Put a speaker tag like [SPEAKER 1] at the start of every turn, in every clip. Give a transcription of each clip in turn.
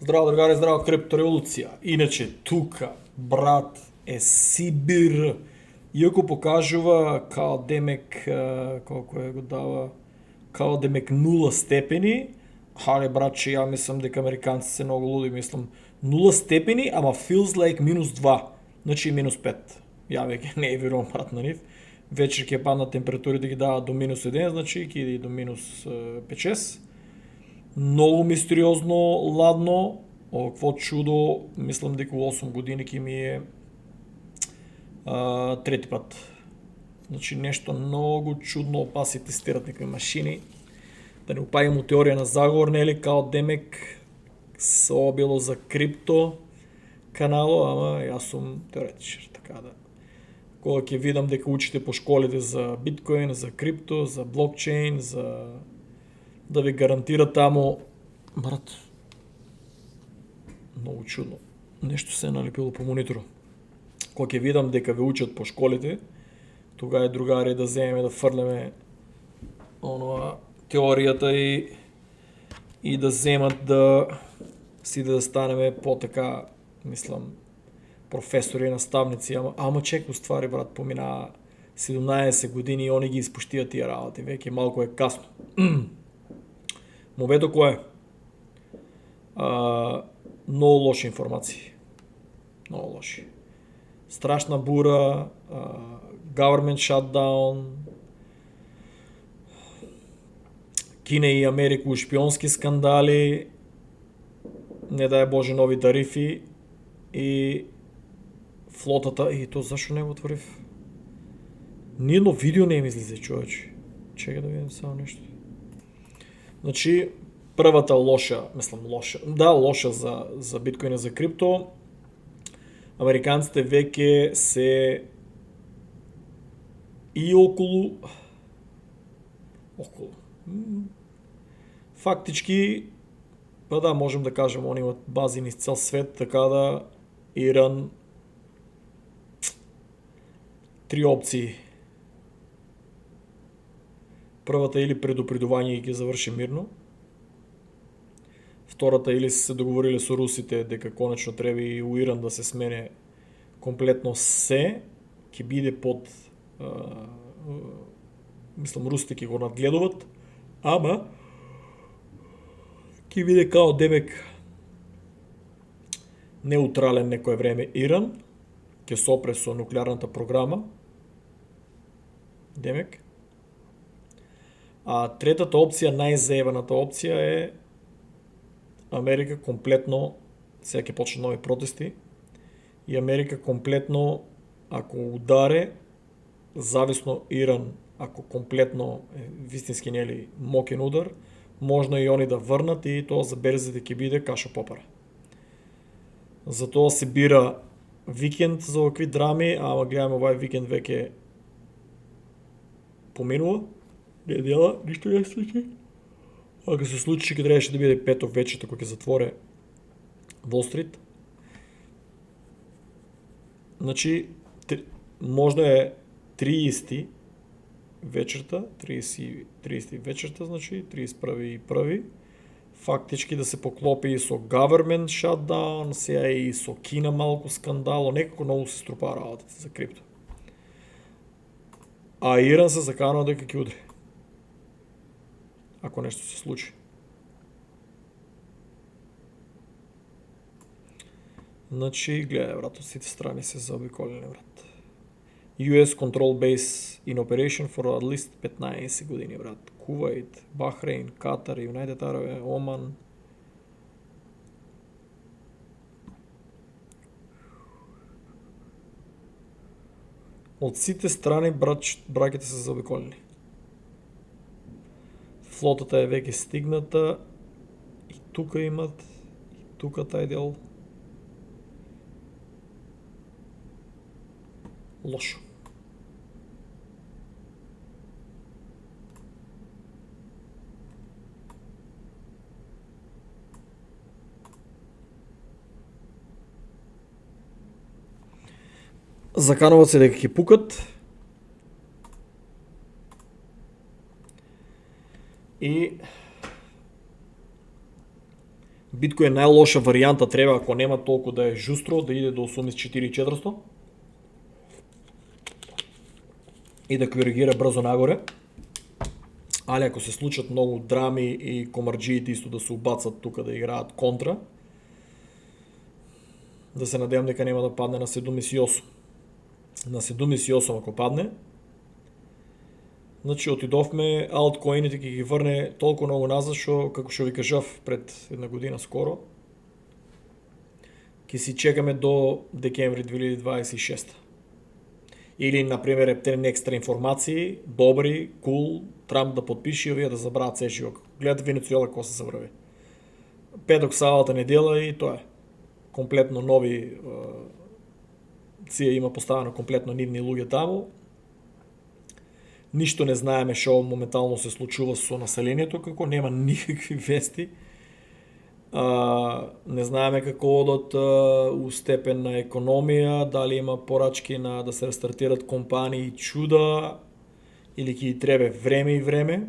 [SPEAKER 1] Здраво, другари, здраво, криптореволуција. Иначе, тука, брат, е Сибир. Иако покажува као демек, колко го дава, као демек 0 степени, але братче, ја мислам дека американци се многу луди, мислам 0 степени, ама feels like -2, значи -5. Ја веќе не верувам брат на нив. Вечер ќе паднат температурите, ги дава до -1, значи ќе иде и до -5-6. Многу мистериозно, ладно, овакво чудо, мислам дека у 8 години ќе ми е трети пат. Значи нешто многу чудно, опаси тестират некои машини. Да не упаѓам у теорија на заговор, нели, као демек се обило за крипто канало, ама јас сум теоретичар, така да. Кога ќе видам дека учите по школите за биткоин, за крипто, за блокчейн, за да ви гарантира тамо, брат, многу чудно. Нешто се налепило по мониторот. Кога ќе видам дека ве учат по школите, тога е другари да земеме да фрлеме онова теоријата и да земат да сите да станеме потека, мислам, професори и наставници, ама чек, уствари, брат, помина 17 години и они ги испуштија тие работи, веќе малку е касно. Мовето кој е? Многу лоши информации. Многу лоши. Страшна бура, government shutdown, Кина и Америка у шпионски скандали, не дај Боже нови тарифи и флотата, и то зашо не го отворив? Ниедно видео не ми излезе, човече. Чека да видим само нешто. Значи, првата лоша, мислам лоша за биткоин и за крипто, американците веќе се и околу фактички, па да, можем да кажем, они имат бази низ цел свет, така да Иран три опции. Првата или предупредување и ги заврши мирно. Втората или се договориле со русите дека конечно треба и у Иран да се смене комплетно се, ќе биде под мислам русите ќе го надгледуваат, ама ќе биде као демек неутрален некое време Иран, ќе сопре со нуклеарната програма, демек. А третата опција, најзаебаната опција е Америка комплетно, сега ќе почнат нови протести, и Америка комплетно, ако ударе, зависно Иран, ако комплетно вистински нели мокен удар, можно и они да врнат и тоа за берзите ќе биде каша попара. Затоа се бира викенд за овакви драми, ама гледаме овај викенд веќе поминува, недела, ништо не се случи. Ако се случи, ќе требаше да биде петок вечерта кога ќе затворе Wall Street. Значи, можно е 30 вечерта, 30 вечерта, значи 31 и 1, фактички да се поклопи и со government shutdown, сега и со Кина малку скандало, некако многу се струпаа работите за крипто. А Иран се заканува дека ќе удри. Ако нешто се случи. Значи, гледај, брат, сите страни се заобиколени, брат. US control base in operation for at least 15 години, брат. Куваит, Бахрейн, Катар, United Arab, Оман. Од сите страни браките се заобиколени. Флотата е веќе стигната и тука имат, и тука тај дел. Лошо. Закануваат се дека ќе пукат. И Биткоин најлоша варијанта треба, ако нема толку да е жустро, да иде до 84.400 и да коригира брзо нагоре. Али ако се случат многу драми и комарджиите исто да се убацат тука да играат контра, да се надевам дека нема да падне на 78. На 78 ако падне, значи отидовме алткоините ќе ги врне толку многу назад што како што ви кажав пред една година скоро. Ќе си чекаме до декември 2026. Или, например, ептен екстра информации, добри, кул, Трамп да подпише и овие да забрават се живот. Гледате Венецуела како се заврви. Петок, сабота, недела и тоа е. Комплетно нови ција има поставено комплетно нивни луѓе таму. Ништо не знаеме што моментално се случува со населението, како нема никакви вести. Не знаеме како одат у степен на економија, дали има порачки на да се рестартират компании чуда, или ќе требе време и време.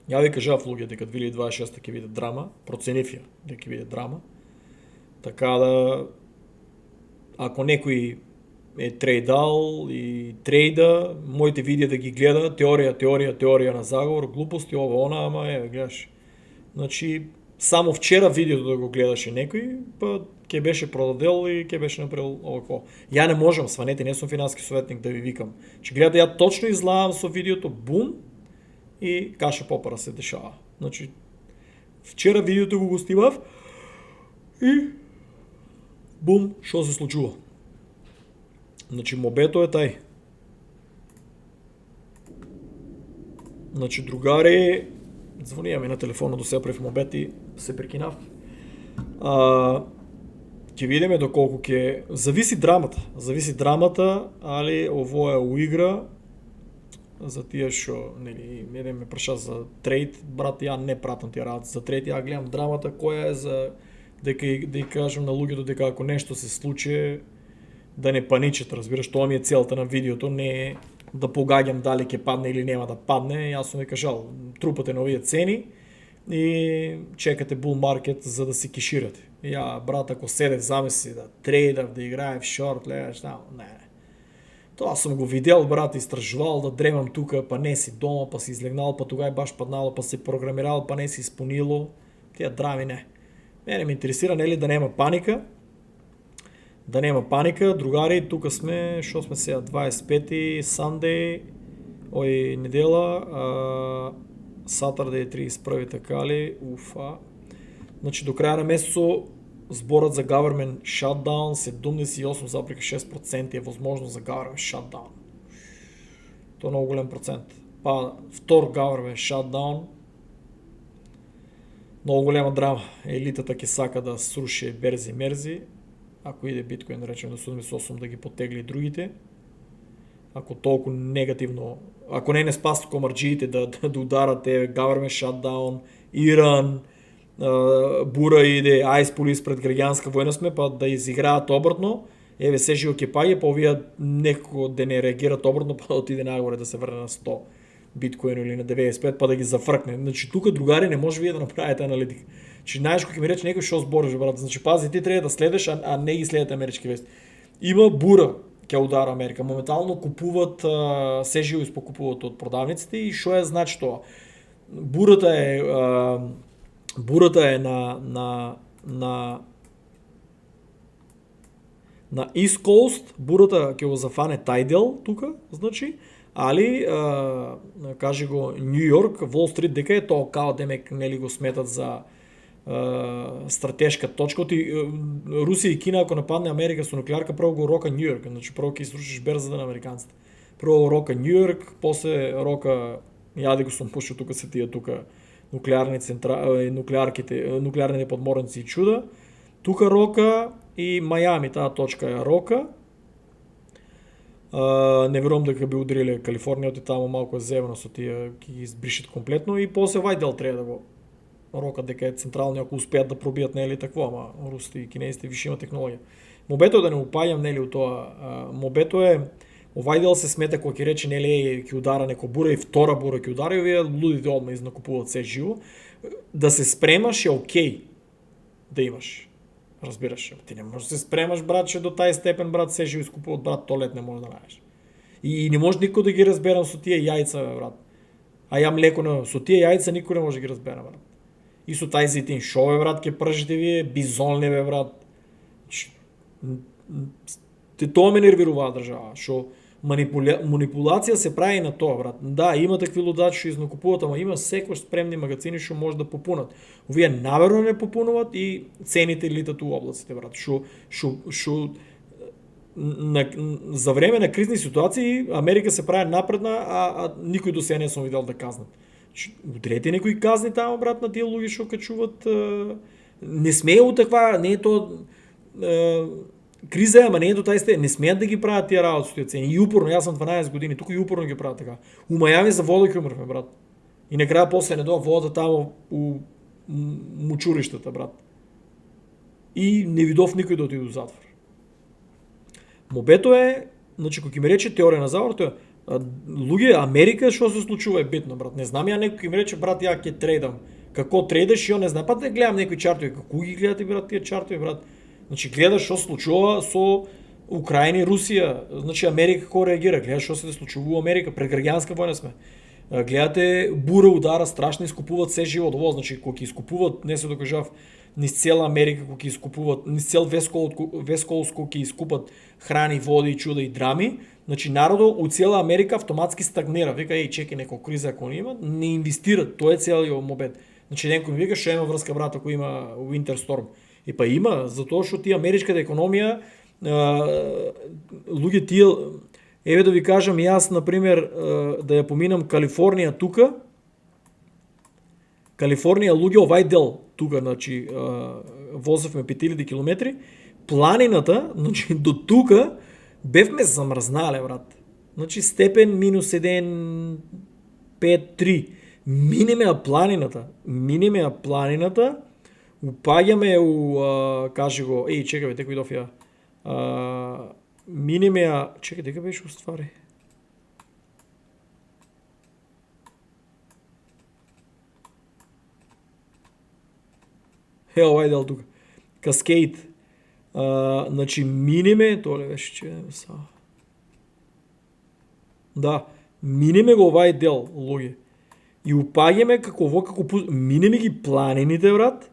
[SPEAKER 1] Ја ви кажав луѓе дека 2026 ќе биде драма, проценив ја дека ќе биде драма. Така да, ако некој е трейдал и трейда, моите видеа да ги гледа, теорија на заговор, глупости, ова, она, ама гледаш. Значи, само вчера видеото да го гледаше некој, па ќе беше продадел и ќе беше направил овако. Ја не можам, сванете, не сум финански советник да ви викам. Че гледа, ја точно излавам со видеото, бум, и каша попара се дешава. Значи, вчера видеото го гостивав и бум, што се случува. Значи, мобето е тај. Значи, другари, звонија ми на телефонот до сега пред мобет и се прекинав. Ќе видиме доколку ќе... Зависи драмата, али ово е уигра за тие што, нели, еден ме праша за трейд, брат, ја не пратам тие работи за трейд, ја гледам драмата која е за дека да ја кажам на луѓето дека ако нешто се случи да не паничат, разбираш, тоа ми е целта на видеото, не е да погаѓам дали ќе падне или нема да падне. Јас сум ви кажал, трупате на овие цени и чекате bull market за да се кеширате. Ја, брат, ако седев замисли да трейдав, да играев шорт, легаш таму, не. Тоа сум го видел, брат, истражувал да дремам тука, па не си дома, па си излегнал, па тугај баш паднало, па си програмирал, па не си исполнило. Тие драми не. Мене ме интересира, нели, да нема паника. Да нема паника, другари, тука сме, што сме сега, 25-ти, Sunday, ој недела, Saturday 31 така ли, уфа. Значи до краја на месецо зборот за government shutdown 78,6% е возможно за government shutdown. Тоа е многу голем процент. Па втор government shutdown, многу голема драма. Елитата ќе сака да сруши берзи мерзи. Ако иде биткоин, да речеме, до 78 да ги потегли и другите. Ако толку негативно, ако не спасат комарджиите да ударат government shutdown, Иран, бура иде, Айс полис пред граѓанска војна сме, па да изиграат обратно, еве се живо ќе паѓа, па овие некако да не реагираат обратно, па да отиде нагоре да се врне на 100 биткоин или на 95, па да ги зафркне. Значи тука, другари, не може вие да направите аналитика. Че знаеш кој ќе ми рече некој што збориш, брат. Значи пази, ти треба да следеш, а не ги следите амерички вести. Има бура ќе удара Америка. Моментално купуваат, се живо испокупуваат од продавниците и што е значи тоа? Бурата е на East Coast, бурата ќе го зафане тај дел тука, значи, али кажи го Нью Йорк, Wall Street дека е тоа као демек нели го сметат за стратешка точка. Русија и Кина ако нападне Америка со нуклеарка, прво го рока Нью Йорк, значи прво ќе срушиш берзата на американците. Прво рока Нью Йорк, после рока, јади го сум пушто тука се тие тука нуклеарни нуклеарни подморници и чуда. Тука рока и Мајами, таа точка е рока. Не верувам дека би удриле Калифорнија, и таму малку е зевно со тие, ќе ги избришат комплетно и после вај дел треба да го рока дека е централни, ако успеат да пробијат, нели такво, ама русите и кинезите више има технологија. Мобето да не упаѓам, нели, у тоа, мобето е овај дел се смета кој ќе рече, нели, ќе удара некој бура и втора бура ќе удари, овие лудите одма изнакупуваат се живо. да се спремаш е окей да имаш. Разбираш, ти не можеш да се спремаш, братче, до тај степен, брат, се живи скупуват, брат, толет не можеш да најдеш. И не може никој да ги разберам со тие јајца, бе, брат. А ја млеко не, со тие јајца никој не може да ги разбере, брат. И со тај зитин шо, бе, брат, ке пржите вие, бизолни, бе, брат. Тоа ме нервирува држава, што манипулација се прави на тоа, брат. Да, има такви лудачи што изнакупуваат, ама има секој спремни магазини што може да попунат. Овие намерно не попунуваат и цените литат у облаците, брат. Што за време на кризни ситуации Америка се прави напредна, а никој до сега не сум видел да казнат. Удрете некои казни таму, брат, на тие луѓе што качуваат. Не смее таква, не е тоа криза, ама не е до тај степен, не смеат да ги прават тие работи со тие цени. И упорно, јас сум 12 години, тука и упорно ги прават така. У Мајами за вода ќе умрвме, брат. И на крај после не доа вода таму у мучуриштата, брат. И не видов никој да отиде у затвор. Мобето е, значи кога ќе ми рече теорија на заговорот, луѓе, Америка што се случува е битно, брат. Не знам ја некој ќе ми рече, брат, ја ќе трейдам. Како трейдаш и он не знам, па да гледам некои чартови, како ги гледате, брат, тие чартови, брат. Значи гледаш што случува со Украина и Русија, значи Америка како реагира, гледаш што се случува во Америка, пред граѓанска војна сме. Гледате бура удара, страшно искупуваат се живо од ово, значи кога ќе искупуваат, не се докажав, низ цела Америка кога ќе искупуваат, низ цел Весколско ќе искупат храни, води, чуда и драми, значи народот у цела Америка автоматски стагнира, вика еј чеки некоја криза ако нема, не инвестират, тоа е целиот мобет. Значи некој ми вика што има врска, брат, ако има Winter Storm. И па има, затоа што тие америчката економија, луѓе тие, еве да ви кажам јас, например, да ја поминам Калифорнија тука, Калифорнија, луѓе овај дел тука, значи, возевме 5000 километри, планината, значи, до тука, бевме замрзнале, брат. Значи, степен минус 1, 5, 3. Минеме ја планината, упаѓаме кажи го, чекај бе, теко дофија. Минеме ја, чекај, дека беше уствари. Овај дел тука. Каскейд. Значи, минеме, тоа ли беше, че са. Да, минеме го овај дел, луѓе. И упаѓаме како минеме ги планините, брат.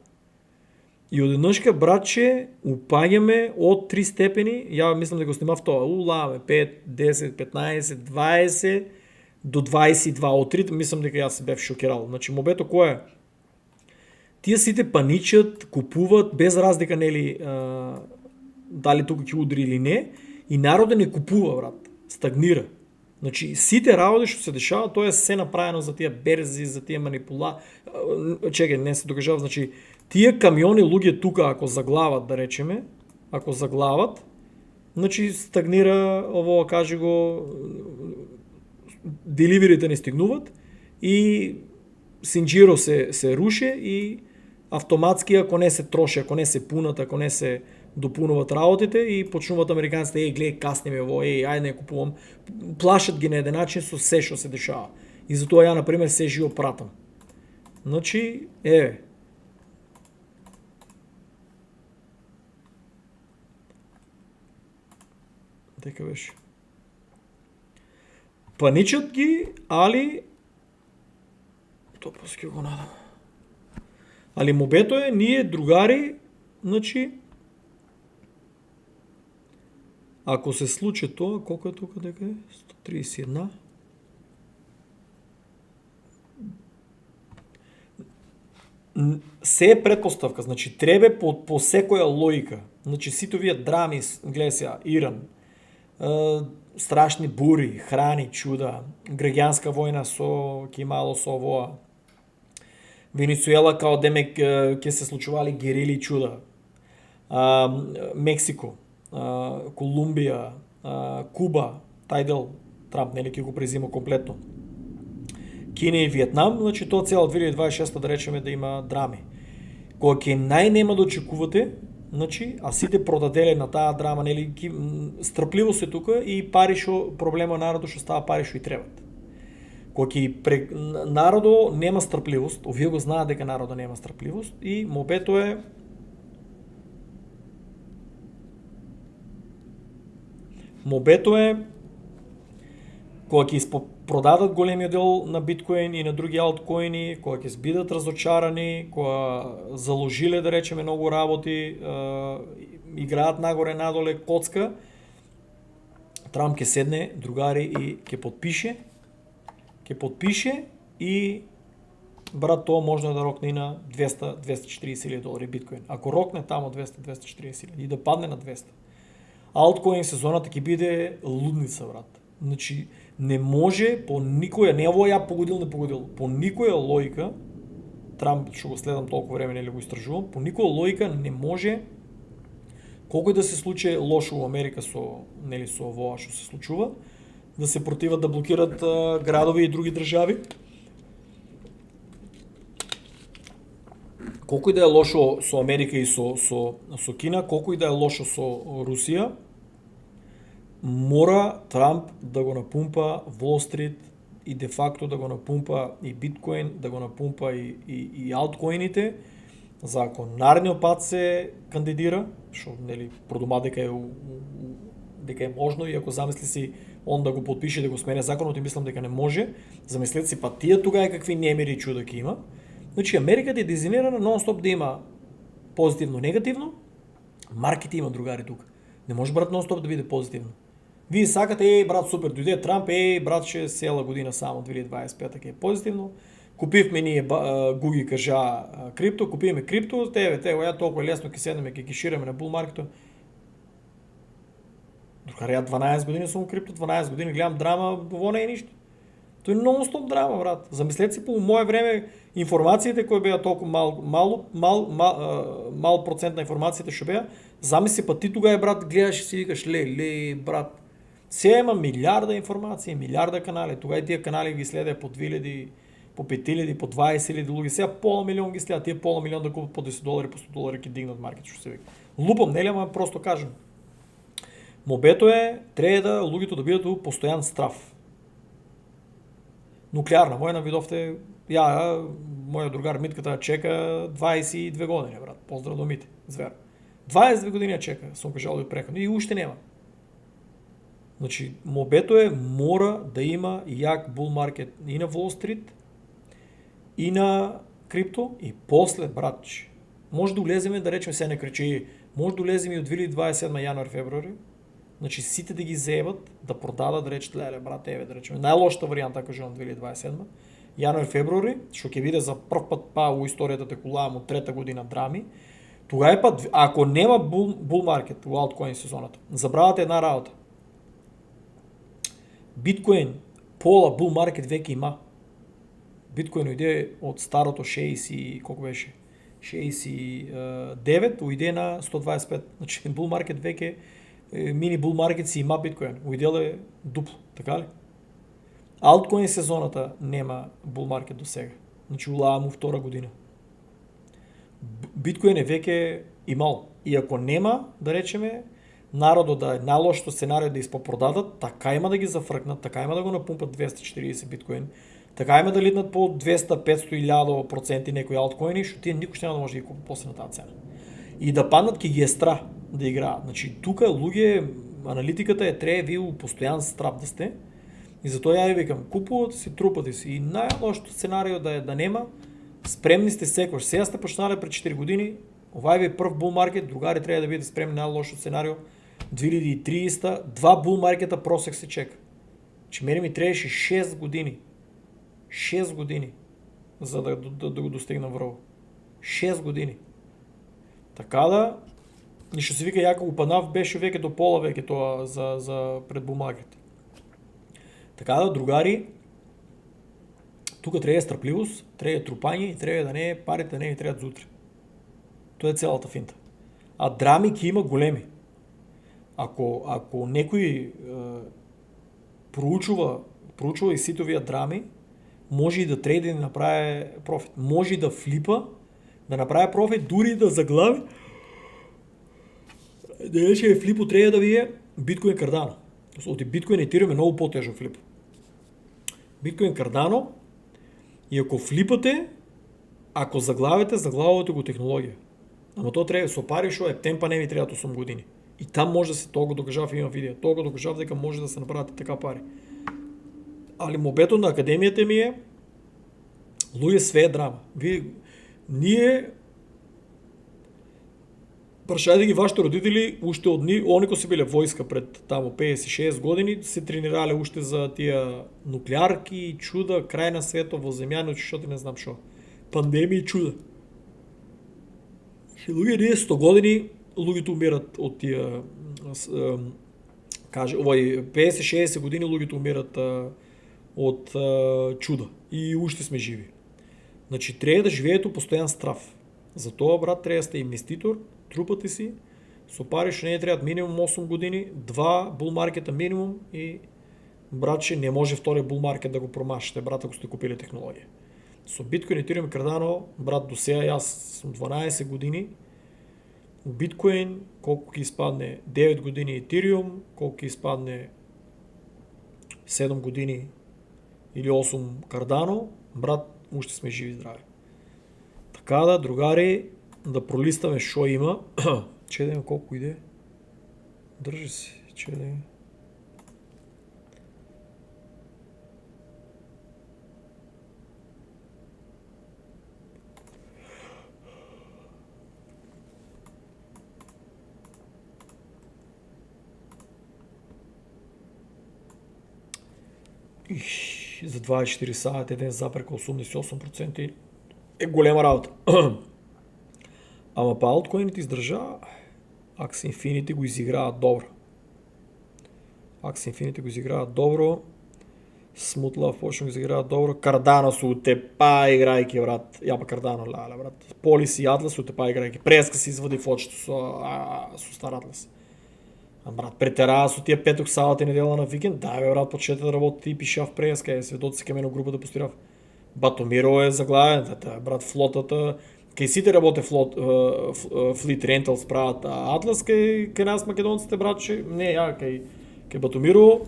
[SPEAKER 1] И одеднашка, братче, упаѓаме од 3 степени, ја мислам да го снимав тоа, улаве 5, 10, 15, 20 до 22 од 3, мислам дека јас се бев шокирал. Значи, мобето кој е? Тие сите паничат, купуваат без разлика нели дали тука ќе удри или не, и народот не купува, брат, стагнира. Значи, сите работи што се дешава, тоа е се направено за тие берзи, за тие чекај, не се докажава, значи, тие камиони луѓе тука, ако заглават, да речеме, значи, стагнира, ово, кажи го, деливерите не стигнуват и Синџиро се руше и автоматски, ако не се троши, ако не се пунат, ако не се допунуваат работите и почнуваат американците, гледај, касниме ово, ајде не купувам. Плашат ги на еден начин со се што се дешава. И затоа ја, например, се живо пратам. Значи, дека беше. Паничат ги, али тоа после ќе го надам. Али мобето е, ние другари, значи, ако се случи тоа, колко е тука дека е? 131. Се е предпоставка, значи требе по секоја логика. Значи сите овие драми, гледај сега, Иран, страшни бури, храни, чуда, граѓанска војна со Кимало со овоа. Венецуела као демек ќе се случували герили чуда. Мексико, Колумбија, Куба, тај дел Трамп нели ќе го презима комплетно. Кина и Виетнам, значи тоа цела 2026 да речеме да има драми. Кога ќе најнема да очекувате, значи, а сите продадели на таа драма, нели, стрпливо се тука и пари што проблема народот што става пари што и требат. Народо нема стрпливост, овие го знаат дека народо нема стрпливост и мобето е кога ќе продадат големиот дел на биткоин и на други алткоини, кога ќе бидат разочарани, кога заложиле да речеме многу работи, играат нагоре надоле коцка, Трамп ќе седне, другари, и ќе подпише и брат, тоа можно да рокне и на 200-240 долари биткоин. Ако рокне тамо 200-240 и да падне на 200. Алткоин сезоната ќе биде лудница, брат. Значи, не може по никоја, не ово ја погодил, по никоја логика, Трамп, што го следам толку време, нели го истражувам, по никоја логика не може, колку и да се случи лошо во Америка со ова што се случува, да се противат да блокират градови и други држави. Колку и да е лошо со Америка и со Кина, колку и да е лошо со Русија, мора Трамп да го напумпа Wall Street и де факто да го напумпа и биткоин, да го напумпа и алткоините, за ако наредниот пат се кандидира, што нели продума дека е можно, и ако замисли си он да го подпише, да го смене законот, и мислам дека не може, замислете си па тие тогава какви немири и чуда ќе има. Значи Америка е дизајнирана нон-стоп да има позитивно, негативно, маркети има, другари, тука. Не може, брат, нон-стоп да биде позитивно. Вие сакате, брат, супер, дојде Трамп, брат, ще села година само 2025, ке е позитивно. Купивме ние Гуги кажа крипто, купиме крипто, ја толку лесно ќе седнеме, ќе ги ширеме на бул маркето. Другари, ја 12 години сум крипто, 12 години гледам драма, ово не е ништо. Тоа е нон-стоп драма, брат. Замислете си, по мое време информациите кои беа толку мал процент на информациите што беа, замисли па ти тогава, брат, гледаш и си викаш брат. Сега има милиарда информации, милиарда канали. Тогава тие канали ги следеа по 2000, по 5000, по 20.000 луѓе. Сега пола милион ги следат, тие пола милион да купат по 10 долари, по 100 долари ќе дигнат маркет, што се вика. Лупам, нели, ама просто кажам. Мобето е, треба да луѓето да бидат у постојан страв. Нуклеарна војна видовте, мојот другар Митката чека 22 години, брат. Поздрав до Мите, звер. 22 години чека, сум кажал од преходно и уште нема. Значи, мобето е, мора да има јак бул маркет и на Wall Street, и на крипто, и после, братче. Може да улеземе, да речеме, се не кричи, може да улеземе и од 2027 јануар-февруари, значи сите да ги заебат, да продадат, да речат, брат, да речеме, најлошата варијанта, кажувам, 2027, јануар-февруари, што ќе биде за прв пат у историјата текулавам од трета година драми, тогава е пат, ако нема бул маркет у алткоин сезоната, забравате една работа. Биткоин, пола бул маркет веќе има. Биткоин уиде од старото 60, колку беше? 69, уиде на 125. Значи бул маркет веќе, мини бул маркет си има биткоин. Уиделе дупло, така ли? Алткоин сезоната нема бул маркет до сега. Значи улава му втора година. Биткоин е веќе имал. И ако нема, да речеме, народот да е најлошото сценарио да испопродадат, така има да ги зафркнат, така има да го напумпат 240 биткоин, така има да литнат по 200, 500 и 1000% некои алткоини, што тие никој ќе не може да ги купат после на таа цена. И да паднат ќе ги е страх да играат. Значи тука луѓе, аналитиката е треба вие постојан страв да сте. И затоа ја викам, купувате си, трупате си. И најлошото сценарио да нема, спремни сте секојаш. Сега сте почнале пред 4 години, ова е прв бул маркет, другари треба да бидете спремни на најлошото сценарио 2030, два бул маркета просек се чека. Че мене ми трябваше 6 години. 6 години за да го достигнам врво. 6 години. Така да, и што се вика јако упанав, беше веќе до пола веќе тоа за пред бул маркет. Така да, другари, тука треба страпливост, треба трупање и треба да не парите не ни требаат за утре. Тоа е целата финта. А драми ќе има големи. Ако некој проучува и сите овие драми, може и да трейди да направи профит. Може и да флипа, да направи профит, дури да заглави. Да рече флипо треба да ви е биткоин Cardano. Оти биткоин Ethereum е многу потежок флип. Биткоин Cardano и ако флипате, ако заглавите го технология. Ама то трябва да се опари, защото темпа не ми трябват 8 години. И там може да се толкова докажав, имам видео, толкова докажав, дека може да се направят така пари. Али мобето на академията ми е луѓе све е драма. Ние прашајте ги вашите родители, уште од они кои се биле војска пред тамо 56 години, се тренирале уште за тия нуклеарки, чуда, крај на светот, во земјано, што ти не знам шо. Пандемии, чуда. Луѓе ние 100 години, луѓето умират од тия овој 50-60 години луѓето умират од чуда и уште сме живи. Значи треба да живеете у постојан страв. Затоа, брат, треба да сте инвеститор, трупате си, со пари што не требаат минимум 8 години, 2 бул маркета минимум и братче не може втори бул маркет да го промашите, брат, ако сте купили технологија. Со биткоин и Ethereum Cardano, брат, до сега јас сум 12 години, у биткоин колку ќе испадне 9 години Ethereum, колку ќе испадне 7 години или 8 Cardano, брат, уште сме живи и здрави. Така да, другари, да пролистаме шо има. Че да има колко иде. Држи си. Че да има. За 24 саат еден запрека 88% е голема работа. Ама па алткоините издржа, Axie Infinity го изиграат добро. Axie Infinity го изиграат добро, Smooth Love почна го изиграат добро, Cardano се утепа играјки, брат. Ја па Cardano, лале, брат. Policy и Atlas се утепа играјки. Преска се извади в очето со стар Atlas. А брат, претераа со тие петок сабота и недела на викенд, дај бе, брат, почете да работи и пишав преска, сведоци ке мене група да постирав. Батомиро е заглавен, брат, флотата, кај сите работе Fleet Rentals прават Атлас, кај нас македонците, братче, не, кај Батомиро,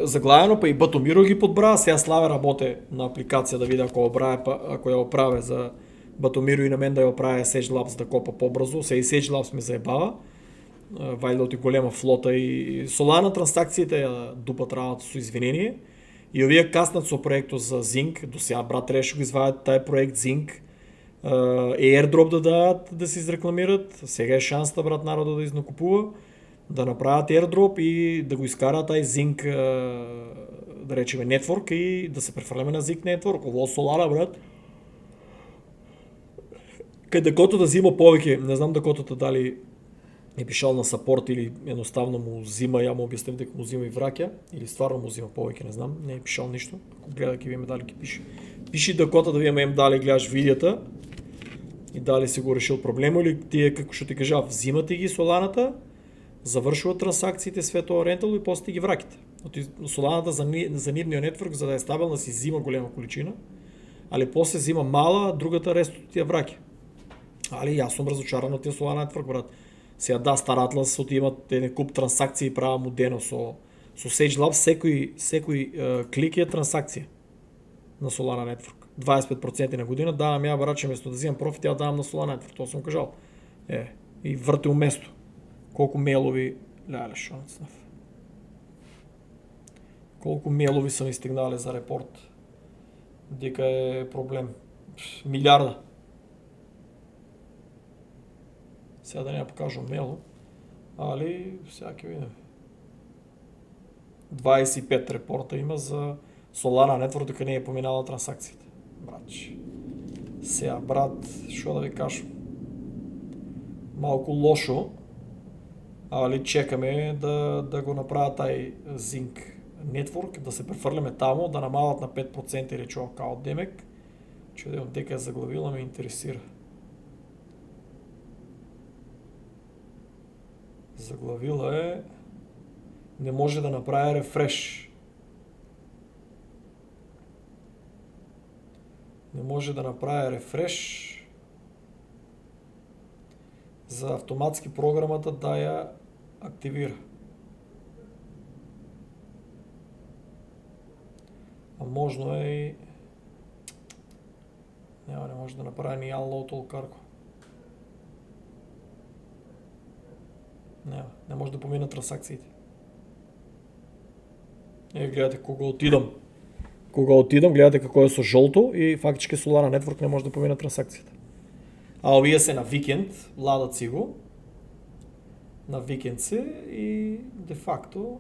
[SPEAKER 1] заглавено, па и Батомиро ги подбра, сега Славе работе на апликација да види ако ја оправе за Батомиро и на мен да ја оправе Sage Labs да копа побрзо, сега и Sage Labs ми заебава, вајде оти голема флота и Solana транзакциите ја дупат работа со извинение, и овие каснат со проектот за Zinc, до сега, брат, трябваше го извадат тај проект Zinc, airdrop да дадат, да се изрекламират, сега е шанста, брат, народа да изнакупува, да направят airdrop и да го изкарат тај Zinc, да речеме, network и да се префрлеме на Zinc network, ово Solana, брат. Кај декото да взима повеќе, не знам декотата дали е пишал на сапорт или едноставно му взима, ја му објаснив дека му взима и враќа, или стварно му взима повеќе, не знам, не е пишал ништо. Ако гледа ќе видиме дали ќе пише. Пиши декота да видиме дали гледаш видеото и дали си го решил проблема или тие како што ти кажав, взимате ги Соланата, завршуваат транзакциите све тоа рентал и после ги враќате. Соланата за нивниот нетворк за да е стабилна си взима голема количина, али после взима мала, другата рестот ти ја враќа. Али јас сум разочаран од тие Solana нетворк, брат. Сега да, Star Atlas оти имат еден куп транзакции и права му дено со Sage Labs, секој клик е транзакција на Solana Network. 25% на година давам ја, бараче, место да взимам профит, ја давам на Solana Network, тоа сум кажал. И врте уместо. Колку мейлови, леле, шо нацнав. Колку мейлови са ми стигнале за репорт. Дека е проблем. Милиарда. Сега да не ја покажам мейло, али сега ќе видим. 25 репорта има за Solana Network, дека не е поминала транзакциите. Братче. Сега, брат, што да ви кажам? Малку лошо, али чекаме да го направат тај Zinc Network, да се префрлеме тамо, да намалат на 5% или чоа као демек. Че да дека е заглавила ме интересира. Заглавила е не може да направи рефреш. Не може да направи рефреш за автоматски програмата да ја активира. можно е и... не може да направи ни unload all cargo. Не може да помина трансакциите. Гледате кога отидам, гледате какво е с жълто и фактически Solana Network не може да помина трансакцията. А овие се на викенд, ладат си го, на викенд се и де-факто...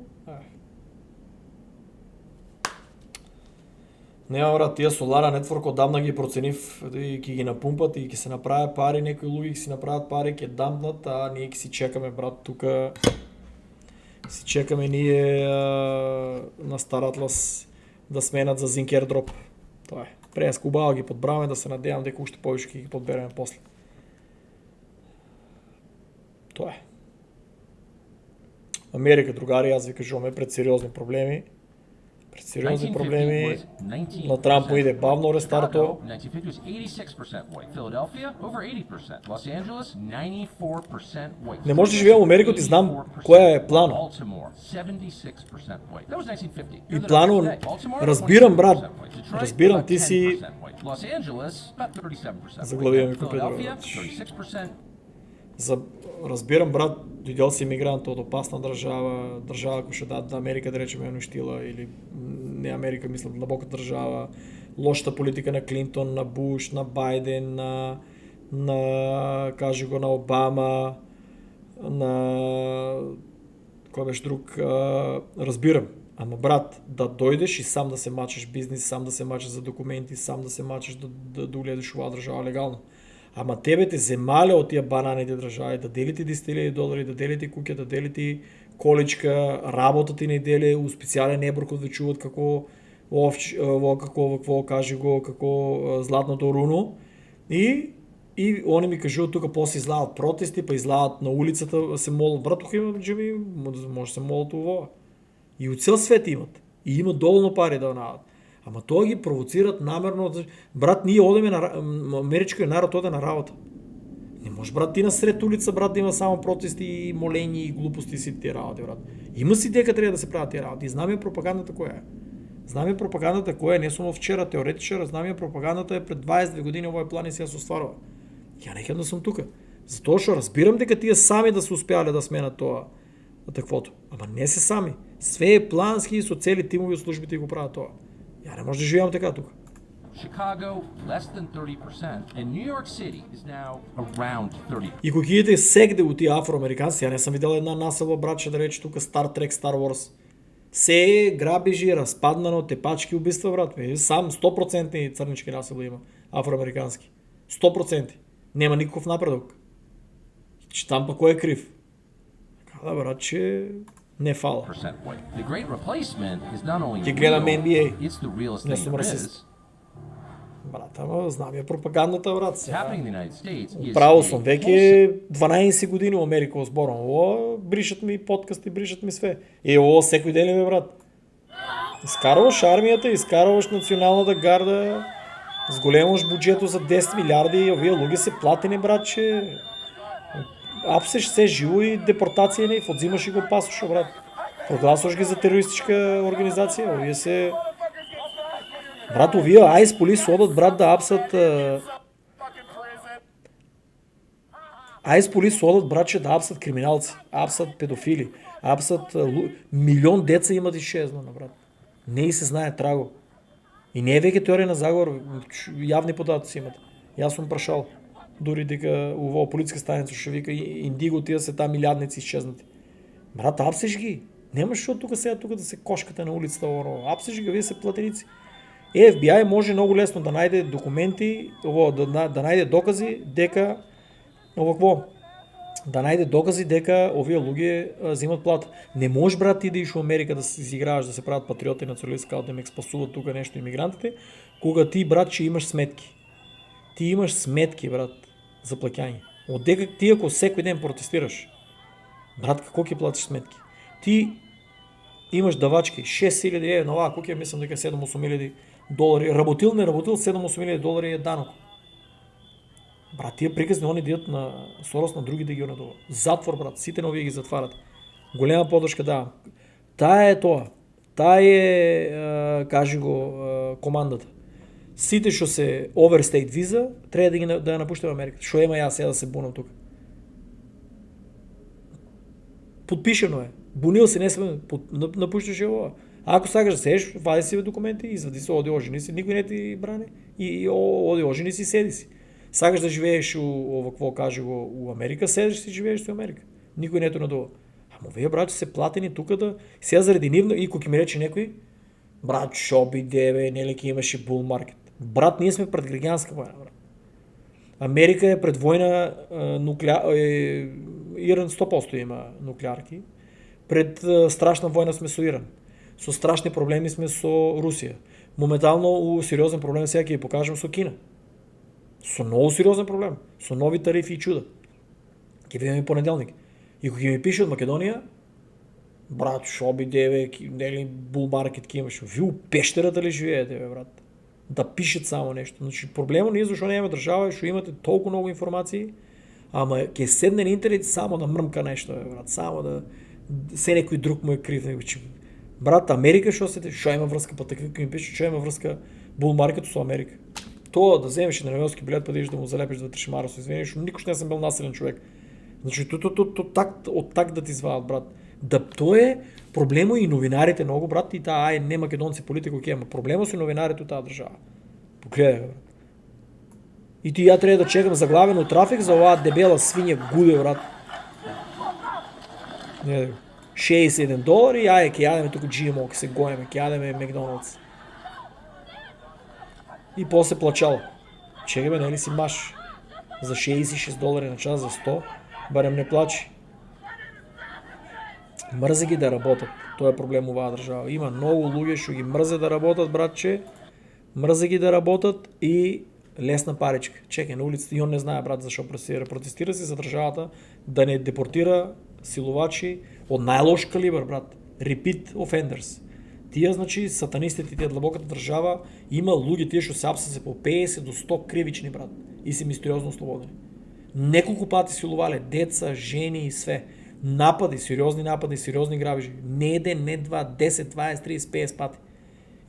[SPEAKER 1] Не, брат, тия Solana Network отдавна ги проценив и ги напумпат и ги се направят пари, някои луги си направят пари, ги дампнат, а ние ги си чекаме, брат, тука си чекаме ние на Star Atlas да сменят за Zinc Airdrop. Това е. През Кубала ги подбраваме, да се надявам дека още повече ги подбереме после. Това е. Америка, другари, аз ви кажуваме пред сериозни проблеми. Пред сериозни проблеми. На Трамп му иде бавно рестарто. Не може да живеем в Америка, ти знам кое е плано. И плано, разбирам, брат. Разбирам, ти си... Заглавия ми компютър. Разбирам, брат, дойдел си имигрант от опасна държава, ако ще дадат да Америка, да речем, е унищила, или не Америка, мисля, дълбока държава, лошата политика на Клинтон, на Буш, на Байден, на кажи го, на Обама, на кой беше друг, разбирам. Ама, брат, да дойдеш и сам да се мачеш бизнес, сам да се мачеш за документи, сам да се мачеш да догледаш това държава легално. Ама тебе те земаля от тия бананите държави, да делите $10,000, да делите куќа, да делите количка, работа ти не деле, у специален еброкот ви чуват какво каже го, какво златното руно. И они ми кажуват тук, после излават протести, па излават на улицата, се молят, брат, тук има джеми, може да се молят това. И от цял свет имат. И имат доволно пари да нават. Ама това ги провоцират намерно. Брат, ние одеме на... Америчкият народ оде на работа. Не може, брат, ти насред улица, брат, да има само протести и молени и глупости си тия работи, брат. Има си дека трябва да се правят тия работи. И знаме пропагандата коя е. Знаме пропагандата коя е. Не само вчера теоретичър, знаме пропагандата е пред 22 години овој план и сега се остварва. Я нехем да съм тука. Затоа што разбирам дека тия сами да се успяли да сменят това таквото. Ама не се сами. Све е плански и со цели тимови от службите и го правят това. Я не може да живеем така тук.
[SPEAKER 2] Chicago, less than 30%, and New York City is now around 30%.
[SPEAKER 1] И ако идете сегде от тия афроамериканци, я не съм видял една насъва, братче, да рече тук Star Trek, Star Wars. Се грабежи, разпаднано, тепачки, убийства, брат. Сам 100% църнички насъва има, афроамерикански. 100%. Нема никакъв напредък. Че там пък кой е крив. Така да, брат, че не фала. Ти гледаме NBA. Не съм расист. Брат, ама знам я пропагандата, брат. Право съм, веќе 12 години в Америка озборам. Бришат ми подкасти, бришат ми све. И секој ден, брат. Изкарваш армията, изкарваш националната гарда, сголемаш бюджето за 10 милиарди, овие луги се платени, брат, че апсеш се живо и депортация не, отзимаш и го пасваш, брат. Прогласваш ги за терористичка организация, овие се... Брат, овие Айс полис одат, брат, да апсат... Айс полис одат, братче, да апсат криминалци, апсат педофили, апсат... Милион деца имат изчезнано, брат. Не и се знае траго. И не е веќе теория на заговор, явни податоци имат. И аз съм прашал. Дори дека ово полицейска станица ще вика индиго тия се там милиардници изчезнати. Брат, апсеш ги. Нямаш шо тук сега да се кошкате на улицата. Апсеш ги, вие се платеници. FBI може много лесно да найде документи, да найде докази дека да найде докази дека овие луѓе взимат плата. Не можеш, брат, ти да иш в Америка да се изиграваш, да се правят патриоти и националисти, да ме спасуват тук нещо имигрантите, кога ти, брат, че имаш сметки. Ти имаш сметки, брат, за плаќање. От дека ти ако всеки ден протестираш, брат, какво ќе платиш сметки? Ти имаш давачки, 6,000 евро, колко ќе мислам дека 7-8 долари. Работил, не работил, 7-8 долари е данок. Брат, тия приказни они дият на Сорос на други да ги надува. Затвор, брат, сите нови ги затварят. Голема подршка давам. Тая е тоа. Таа е, кажи го, командата. Сите што се overstayed виза, треба да ја напуштаме Америка. Што ема јас сега да се бунам тука? Подпишено е. Бунил се, не сме, напушташ ова. Ако сакаш да седиш, вади си документи, извади се, оди ожени си, никој не ти бране. И оди ожени си, седи си. Сакаш да живееш какво каже го, у Америка, седиш си, живееш си у Америка. Никој не те надува. Ама вие, брат, се платени тука да... Сега заради нивно, и ако ми рече некој, брат, шо биде, бе, нели ки имаше бул маркет. Брат, ние сме пред гигантска война, брат. Америка е пред война, Иран 100% има нуклеарки. Пред страшна война сме со Иран. Со страшни проблеми сме со Русија. Моментално сериозен проблем сега ќе ја покажем со Кина. Со много сериозен проблем. Со нови тарифи и чуда. Ќе видиме понеделник. И кога ќе ми пише од Македонија, брат, шо биде, бе, нели бул маркет ќе имаш? Ви у пештерата ли живеете, бе, брат? Да пишат само нешто. Значи, проблемот не е зашто немаме држава, што имате толку многу информации, ама ќе седне на интернет само да мрмка нешто, бе, брат. Само да се некој друг му е крив. Брат, Америка што има врска, па такви кои ми пишат, што има врска бул маркетот со Америка. Тоа да земеш на немелски билет, па да идеш да му залепиш два трешимара со извиниш, никош не сум бил населен човек. Значи, од так да ти зваат, брат. Да, тоа е проблемо и новинарите многу, брат, и таа не македонци политика, окей, ама проблемо со новинарите од таа држава. Погледај, брат. И ти ја треба да чекам заглавено трафик за оваа дебела свиња гуде, брат. Не, $61, ајде, ќе јадеме туку GMO, ќе се гоеме, ќе јадеме Макдоналдс. И после плачало. Чекаме, нели си маш за $66 на час, за 100, барем не плачи. Мрзе ги да работат. Тоа е проблем оваа држава. Има многу луѓе што ги мрзе да работат, братче. Мрзе ги да работат и лесна паричка. Чекај на улицата и он не знае, брат, зашо протестира. Протестира се за државата да не депортира силувачи од најлош калибар, брат. Repeat offenders. Тие, значи, сатанистите, тие длабоката држава, има луѓе тие што се апсат по 50 до 100 кривични, брат. И се мистериозно ослободени. Неколку пати силувале деца, жени и све. Напади, сериозни грабежи. Не еден, не два, 10, 20, 30, 50 пати.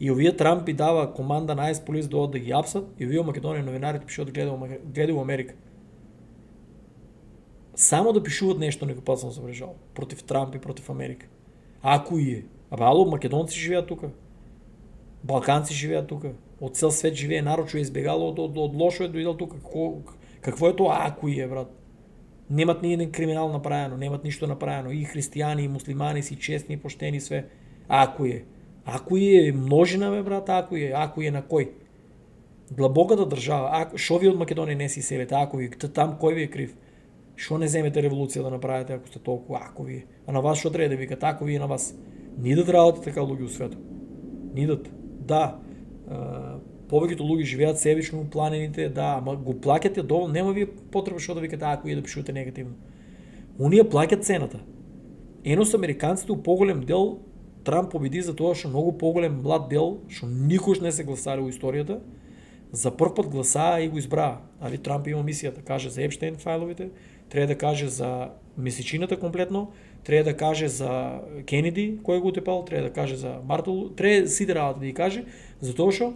[SPEAKER 1] И овие Трамп и дава команда на ICE полис да ги апсат, и овие Македонија новинарите пишуваат гледај у Америка. Само да пишуваат нешто некој пат сам забележал против Трамп и против Америка. Ако и е. Ало, македонци живеат тука. Балканци живеат тука. Од цел свет живее народ што е избегало од лошо е дојдел тука. Какво е тоа ако и е, брат? Немат ни еден криминал направено, немат ништо направено. И христијани, и муслимани си честни, и поштени све. Ако е. Ако е множина, бе, брат, ако е на кој? Длабоката држава, шо ви од Македонија не си селите, ако ви, там кој ви е крив? Шо не земете револуција да направите ако сте толку ако ви? А на вас шо треба да викат, ако ви на вас? Ни да работат така луѓе у светот. Нидат. Да, повеќето луѓе живеат себично у планините, да, ама го плаќате доволно, нема вие потреба шо да викате ако да пишувате негативно. Оние плаќат цената. Енос американците у поголем дел Трамп победи за тоа што многу поголем млад дел, што никош не се гласали у историјата, за прв пат гласаа и го избраа. Али Трамп има мисија да каже за Епштейн фајловите, треба да каже за месечината комплетно, треба да каже за Кенеди, кој го утепал, треба да каже за Мартел, треба сите работи да ги каже, затоа што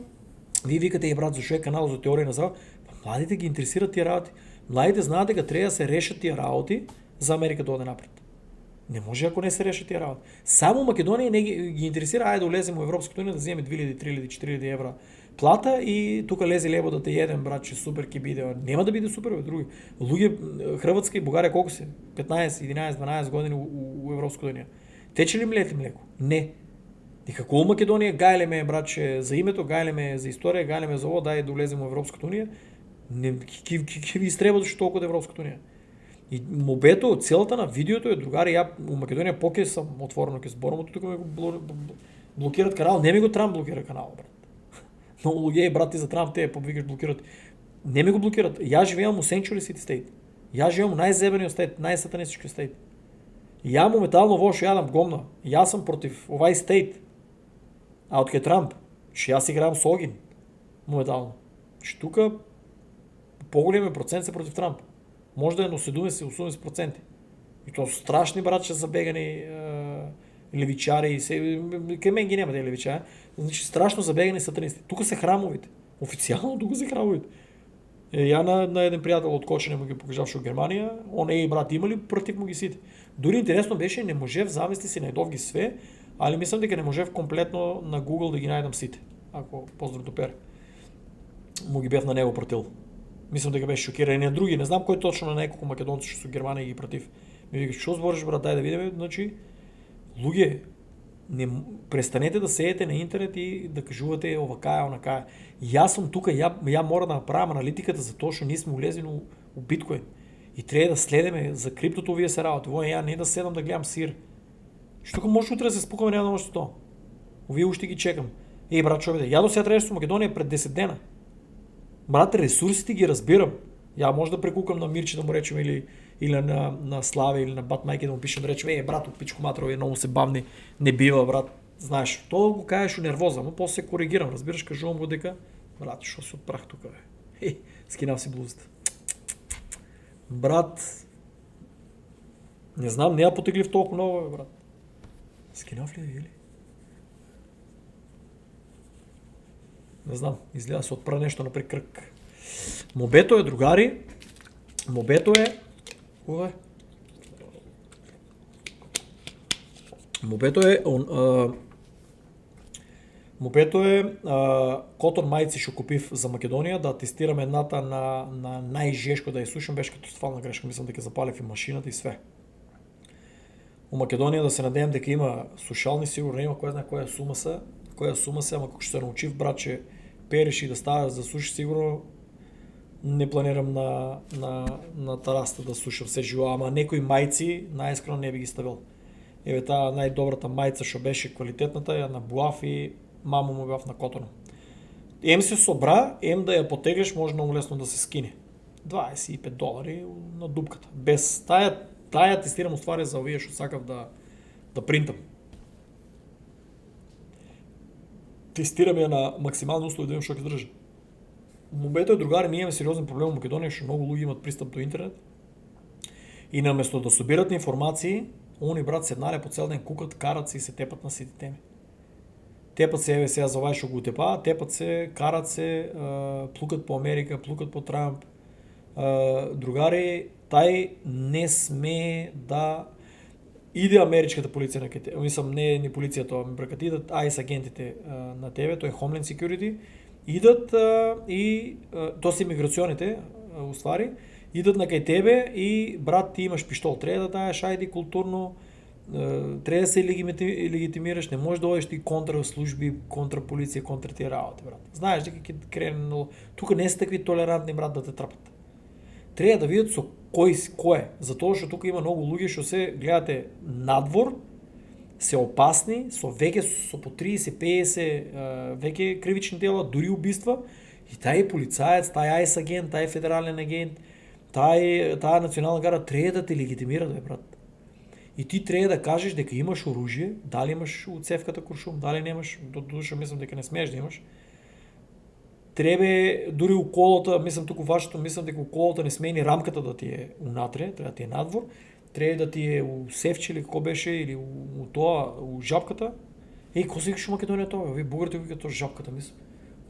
[SPEAKER 1] вие викате и брат зашо е канал за теорија на завод, младите ги интересираат тие работи. Младите знаат дека треба да се решат тие работи за Америка да оде напред. Не може ако не се решат тие работи. Само Македонија не ги интересира, ајде да улеземе во Европската унија да земеме 2000, 3000, 4000 евра плата и тука лезе лебо да те едем, брат, че супер ќе биде. Нема да биде супер, бе, други. Луѓе Хрватска и Бугарија колку се? 15, 11, 12 години у Европската унија. Тече ли млете млеко? Не. И како у Македонија гајлеме, братче, за името, гајлеме за историја, гајлеме за ово, дај да улеземе во Европската унија, ќе ви истреба што толку од Европската унија. И мобето, целата на видеото е, другари, ја у Македонија поке сам отворено ке зборам, тука ме го блокират канал, не ми го Трамп блокира канал, брат. Многу луѓе, брати, за Трамп те повикаш блокират. Не ми го блокират. Ја живеам у Sanctuary City State. Ја живеам у најзебениот стейт, најсатанистички стейт. Ја моментално во што јадам гомна. Јас сум против овај стейт. А од кај Трамп, што јас играм со огин. Моментално. Што тука поголем процент се против Трамп. Може да е на 70-80%. И тоа страшни братче забегани левичари, към мен ги няма те левичари. Значи страшно забегани сатанисти. Тук са храмовите. Официално тук са храмовите. Я на един приятел от Кочене му ги покажаваше в Германия, он брат, има ли против му ги сите? Дори интересно беше, не може в замисли си наjdов ги све, али мислям дека не може в комплетно на Google да ги наjdам сите. Ако поздрав до Пер. Му ги бев на него пратил. Мислям дека беше шокиран. И на други, не знам кой точно на неколко македонци ще са в Германия ги против. Ми викаш, що сбориш, брат, дай да видим. Значи, луѓе, престанете да сеете на интернет и да кажувате овакая, онакая. Јас сум тука, ја мора да направам аналитиката за тоа што ние сме улезли у биткоин. И трябва да следеме за криптото овие се работи. Во ја не да седам да гледам сир. Што тука може утре да се спукаме, няма да може тоа. Овие уште ги чекам. Брат, човек, ја до сега трябваше со Македонија пред 10 дена. Брат, ресурсите ги разбирам. Ја може да прекукам на Мирче да му речем или на Славе или на Бат Майке да му пишем да речем, брат, от пичко матрови, много се бавни, не бива, брат. Знаеш, то го кажеш нервоза, но после се коригирам, разбираш, кажувам го дека, брат, що се отпрах тук, бе. Скинав си блузата. Брат, не знам, не я потегли в толкова много, бе, брат. Скинав ли или? Не знам, изгледа се отпра нещо напред кръг. Мобето е, другари, мобето е... Мобето е котон мајци што купив за Македонија, да тестирам едната на најжешко да ја слушам, беше катастрофална грешка, мислам дека запалив и машината и све. У Македонија да се надеям дека има слушални, сигурно има, кој знае која сума се, ама како што се научив, братче, переш и да ставаш да слушаш, сигурно не планирам на тараста да слушам се живо, ама некои мајци најискрено не би ги ставил. Еве таа најдобрата мајца што беше квалитетната, ја набуав и мамо му бев на котона. Ем се собра, ем да ја потеглеш може много лесно да се скине. $25 на дупката. Без тая тестирам уствари за овие што сакав да принтам. Тестирам ја на максимални услови да видим што ќе држи. Мобето е, другари, ние имаме сериозен проблем в Македонија, што многу луѓе имат пристап до интернет. И наместо да собират информации, они брат седнале по цел ден кукат, карат се и се тепат на сите теми. Тепат се, еве сега за овај што го утепа, тепат се, карат се, плукат по Америка, плукат по Трамп. Другари, тај не сме да иде америчката полиција на кете. Мислам, не полицијата, ме бракат, идат ICE агентите на тебе, тој е Homeland Security, идат и то се имиграционите, уствари, идат на кај тебе и брат, ти имаш пиштол, треба да даеш ID културно, треба да се легитимираш, не можеш да одиш ти контра служби, контра полиција, контра тие работи, брат. Знаеш дека ќе крене, тука не се такви толерантни, брат, да те трапат. Треба да видат со кој е, затоа што тука има многу луѓе што се гледате надвор, се опасни, со по 30-50 веќе кривични дела, дури убиства, и тај полицаец, тај ICE агент, тај федерален агент, таа национална гарда треба да те легитимира, брат. И ти треба да кажеш дека имаш оружје, дали имаш од цевката куршум, дали немаш, до душа мислам дека не смееш да имаш. Требе дури у колата, мислам туку вашето, мислам дека у колата не смени рамката да ти е унатре, треба да ти е надвор. Треба да ти е у севче или како беше, или у тоа, у жапката. Кој се викаш у Македонија тоа? Овие бугарите викаат тоа жапката, мислам.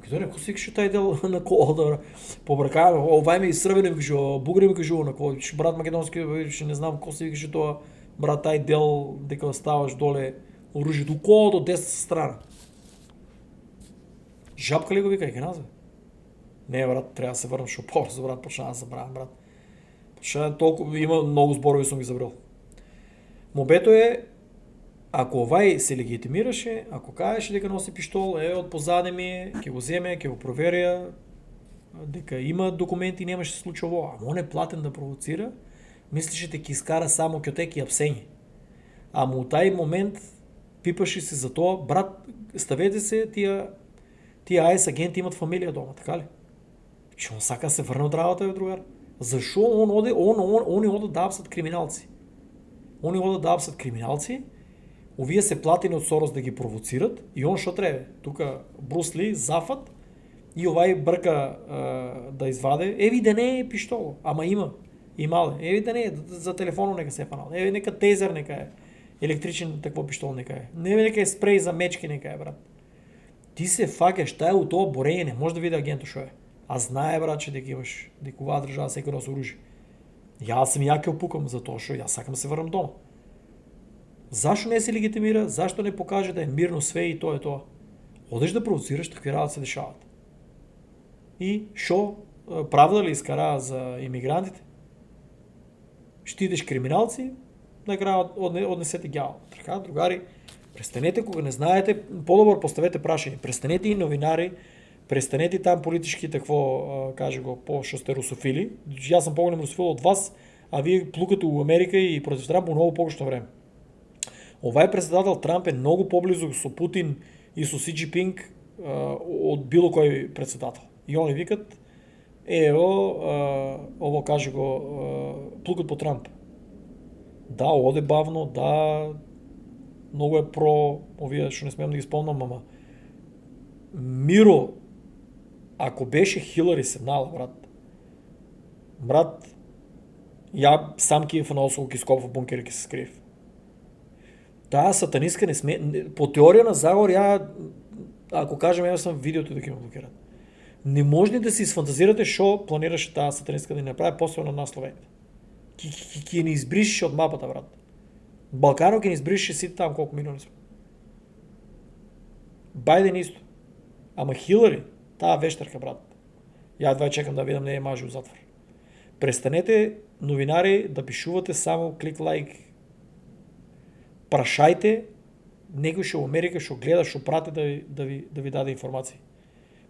[SPEAKER 1] Македонија, кој се викаш тај дел на колата? Побракаваме, овај ми србени ми кажува, бугари ми кажува на колата. Брат македонски, не знам кој се викаш тоа, брат, тај дел дека ставаш доле оружјето, у колата од десната страна. Жапка ли го вика, ќе назва? Не, брат, треба да се врнам шо побрзо, брат, почна да забравам, брат. Има многу зборови сум ги забрал. Мобето е, ако овај се легитимираше, ако кажеше дека носи пиштол, од позаде ми, ќе го земе, ќе го проверя, дека има документи, немаше се случи ово. Ама он е платен да провоцира, мислеше ќе искара само кјотек и апсењи. Ама у тај момент пипаше се за тоа, брат, ставете се, тие ICE агенти имат фамилија дома, така ли? Че он сака се врне од работа, бе, другар? Зашо они одат да апсат криминалци? Они одат да апсат криминалци, овие се платени од Сорос да ги провоцират и он шо требе? Тука Брус Ли, зафат и овај брка да изваде, еви да не е пиштол, ама имале, еви да не е, за телефоно нека се фанал, еви нека тезер нека е, електричен такво пиштол нека е. Не нека е спрей за мечки нека е, брат. Ти се факеш, тая от това борење не може да види агенто шо е. А знае, брат, че дека имаш, дека оваа држава секој носи оружје. Јас сам јаке опукам за тоа што јас сакам да се врнам дома. Зашто не се легитимира? Зашто не покаже да е мирно све и тоа е тоа? Одеш да провоцираш, такви работи се дешават. И шо правда ли искара за имигрантите? Ще идеш криминалци, накрая однесете гјал. Така, другари, престанете кога не знаете, по-добро поставете прашање. Престанете и новинари, престанете там политички такво, каже го, по-шо сте русофили. Јас сам поголем русофил од вас, а вие плукате у Америка и против Трамп у многу погрешно време. Овај председател Трамп е многу поблизу со Путин и со Си Џинпинг од било кој председател. И они викат, ово каже го, плукат по Трамп. Да, оде бавно, да, многу е про, овие што не смеам да ги спомнам, ама Миро, ако беше Хилари седнала, брат, ја сам ки на осово ки скопав бункер и ки се скрив. Таа сатанистка не сме, по теорија на заговор, ја, ако кажем, ја сам видеото дека има блокират. Не може да си сфантазирате шо планираше таа сатанистка да ни направи после на нас словените. Ки ни избришеше од мапата, брат. Балкано ки ни избришеше сите там колку милиони сме. Бајден исто. Ама Хилари, таа вештарка, брат. Ја едва чекам да видам не е мажи у затвор. Престанете, новинари, да пишувате само клик лайк. Прашајте некој што во Америка што гледа, што прати да ви даде информации.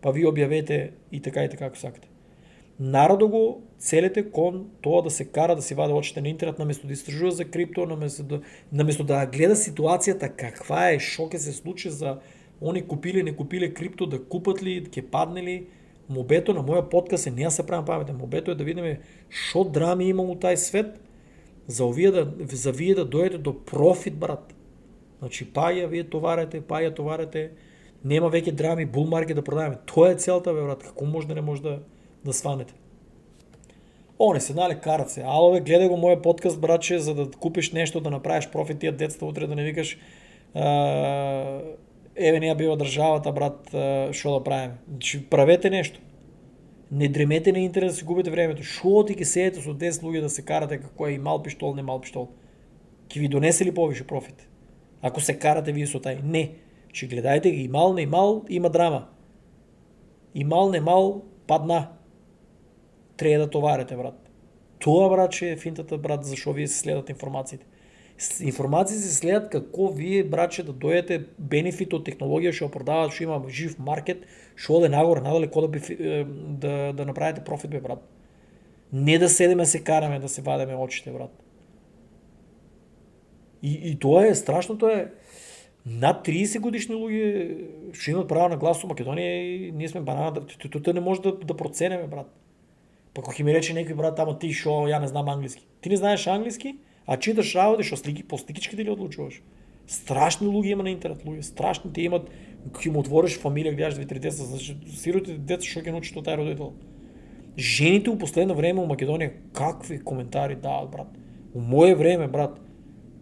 [SPEAKER 1] Па ви објавете и така како сакате. Народо го целете кон тоа да се кара да си ваде очите на интернет наместо да истражува за крипто, наместо да гледа ситуацијата каква е, што ќе се случи за они купиле, не купиле крипто, да купат ли, ќе падне ли. Мобето на моја подкаст е не ја се правам паметен. Мобето е да видиме што драми има у тај свет за вие да дојдете до профит, брат. Значи паја вие товарете, нема веќе драми, булмарки да продаваме. Тоа е целта, бе, брат. Како може да не може да сванете? Не седнале карат се. Ало, бе, гледај го мојот подкаст, братче, за да купиш нешто, да направиш профит тие детства утре, да не викаш еве не ја бива државата, брат, што да правиме. Значи, правете нешто. Не дремете на интернет да си губите времето. Шо ти ќе седете со 10 луѓе да се карате како е и мал пиштол, не мал пиштол? Ќе ви донесе ли повише профит? Ако се карате вие со тај? Не. Че гледајте ги, имал, не имал, има драма. Имал, не мал, падна. Треба да товарите, брат. Тоа, брат, че е финтата, брат, зашо вие се следат информациите. Информации се следат како вие, братче, да дојдете бенефит од технологија, што продават, што има жив маркет, што оде нагоре, надалеко да направите профит, бе, брат. Не да седеме се караме, да се вадеме очите, брат. И тоа е страшното е, над 30 годишни луѓе што имат право на глас во Македонија и ние сме банана, тоа не може да проценеме, брат. Па кога ќе ми рече некој, брат, ама ти шо, ја не знам англиски. Ти не знаеш англиски, а читаш работи што по сликичките ли одлучуваш. Страшни луѓе има на интернет, луѓе, страшни ти имат, ќе му отвориш фамилија, гледаш 2-3 деца, значи сиротите деца што ќе научат од тај родител. Жените у последно време у Македонија какви коментари дават, брат. У моје време, брат,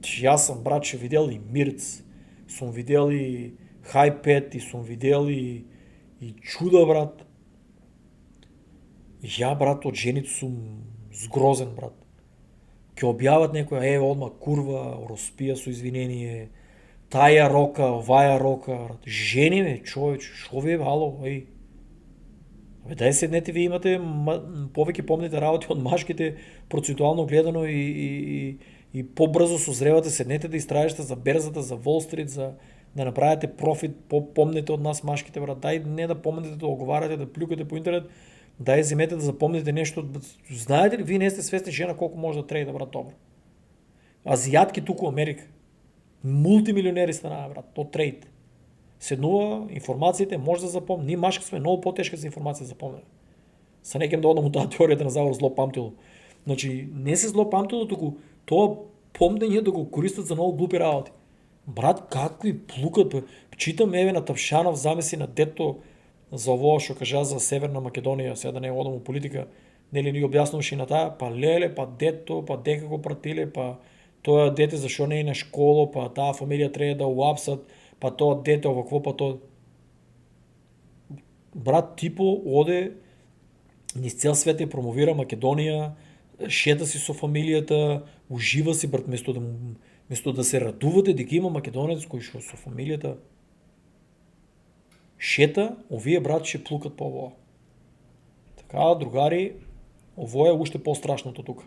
[SPEAKER 1] јас сам, брат, ше видел и Мирц, сум видел и Хайпет, и сум видел и чуда, брат. Ја, брат, од жените сум згрозен, брат. Ке објават некоја, одма курва, роспија со извинение, таја рока, оваја рока, брат. Жени ме, човеч, шо ви е, ало, Абе, дај седнете, ви имате повеќе помните работи од машките, процентуално гледано и побрзо созревате, седнете да истражите за берзата, за Wall Street, за да направите профит, помнете од нас машките, брат. Дај не да помнете да оговарате, да плюкате по интернет, дај земете да запомните нешто. Знаете ли, вие не сте свесни жена колку може да трейда, брат, добро. Азијатки туку Америка. Мултимилионери станаа, брат, од трейд. Седнува, информациите може да запомни. Ние машки сме многу потешки за информација да запомнеме. Са некем да одам у таа теоријата на заговор зло памтило. Значи, не се зло памтило, туку тоа помнење да го користат за многу глупи работи. Брат, какви плукат, читам еве на Тапшанов замисли на дето за ово што кажа за Северна Македонија, сега да не одам у политика, нели ни објаснуваше и на таа, па леле, па дето, па дека го пратиле, па тоа дете зашо не е на школа, па таа фамилија треба да уапсат, па тоа дете овакво, па тоа... Брат Типо оде низ цел свет ја промовира Македонија, шета си со фамилијата, ужива си, брат, место да се радувате дека има македонец кој што со фамилијата шета, овие брат ќе плукат по овоа. Така, другари, ово е уште пострашното тука.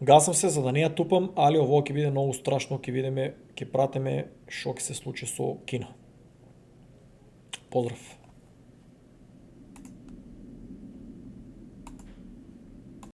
[SPEAKER 1] Гасам се за да не ја тупам, али ово ќе биде многу страшно, ќе видиме, ќе пратиме што ќе се случи со Кина. Поздрав!